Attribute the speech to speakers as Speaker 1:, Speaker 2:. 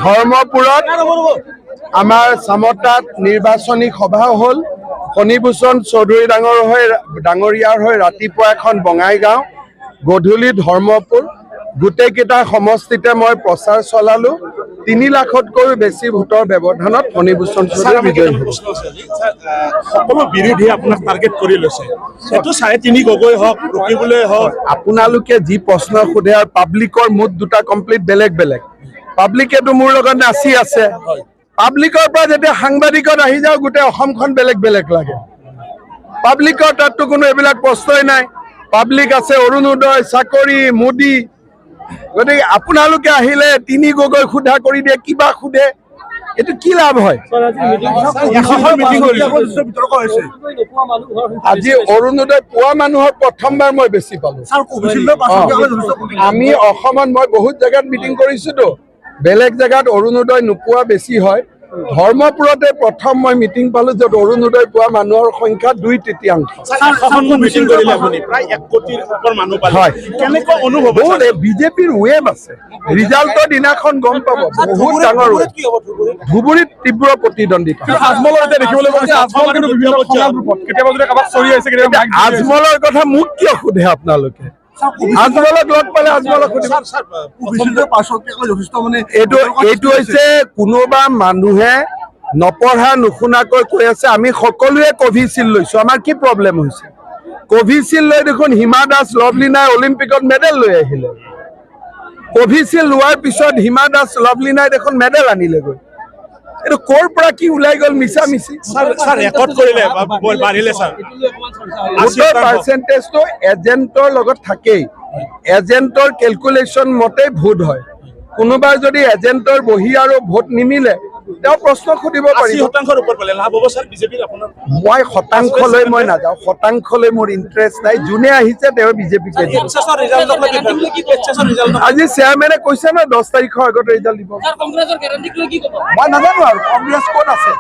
Speaker 1: ধৰ্মপুৰত আমাৰ চামতাত নিৰ্বাচনী সভা হ'ল। ফণীভূষণ চৌধুৰী ডাঙৰীয়াৰ হৈ ৰাতিপুৱা এখন বঙাইগাঁও, গধূলি ধৰ্মপুৰ, গোটেইকেইটা সমষ্টিতে মই প্ৰচাৰ চলালো। 3 লাখতকৈও বেছি ভোটৰ ব্যৱধানত ফণীভূষণ চৌধুৰী বিজয়ী হ'ল।
Speaker 2: সকলো বিৰোধী আপোনাক টাৰ্গেট কৰি লৈছে, এইটো 3.5 গগৈ হওক, ৰকিবলৈ হওক।
Speaker 1: আপোনালোকে যি প্ৰশ্ন সোধে আৰু পাব্লিকৰ মুড দুটা কমপ্লিট বেলেগ বেলেগ। পাব্লিকেতো মোৰ লগত নাচি আছে, পাব্লিকৰ পৰা যেতিয়া সাংবাদিকত আহি যাওঁ গোটেই অসমখন বেলেগ বেলেগ লাগে। পাব্লিকৰ তাততো কোনো এইবিলাক প্ৰশ্নই নাই। পাব্লিক আছে অৰুণোদয়, চাকৰি, মোদী। গতিকে আপোনালোকে আহিলে 3 গগৈ সোধা কৰি দিয়ে, কিবা সোধে, এইটো কি লাভ হয়? আজি অৰুণোদয় পোৱা মানুহৰ প্ৰথমবাৰ মই বেছি পালো। আমি অসমত মই বহুত জেগাত মিটিং কৰিছোতো, বেলেগ জেগাত অৰুণোদয় নোপোৱা বেছি হয়। ধৰ্মপুৰতে প্ৰথম মই মিটিং পালো য'ত অৰুণোদয় পোৱা মানুহৰ সংখ্যা 2/3। বিজেপিৰ ৱেব আছে, ৰিজাল্টৰ দিনাখন গম পাব। বহুত ডাঙৰ ধুবুৰীত তীব্ৰ প্ৰতিদ্বন্দ্বিতা। আজমলৰ কথা মোক কিয় সোধে আপোনালোকে? আজমলক লগ পালে আজমলক এইটো হৈছে কোনোবা মানুহে নপঢ়া নুশুনাকৈ কৈ আছে আমি সকলোৱে কোভিচিল্ড লৈছো। আমাৰ কি প্ৰব্লেম হৈছে? কোভিচিল্ড লৈ দেখোন হিমা দাস লভলিনাই অলিম্পিকত মেডেল লৈ আহিলে। কোভিচিল্ড লোৱাৰ পিছত হিমা দাস লভলিনাই দেখোন মেডেল আনিলেগৈ। এইটো ক'ৰ পৰা কি ওলাই গ'ল মিছা মিছি? পাৰ্চেণ্টেজটো এজেণ্টৰ লগত থাকেই। এজেণ্টৰ কেলকুলেশ্যন মতেই ভোট হয়। কোনোবাই যদি এজেণ্টৰ বহি আৰু ভোট নিমিলে তেওঁ প্ৰশ্ন সুধিব পাৰিব। মই শতাংশলৈ মই নাযাওঁ, শতাংশলৈ মোৰ ইণ্টাৰেষ্ট নাই। যোনে আহিছে তেওঁ বিজেপিকে আজি চেয়াৰমেনে কৈছে ন 10 তাৰিখৰ আগত ৰিজাল্ট দিব। মই নাজানো আৰু কংগ্ৰেছ ক'ত আছে।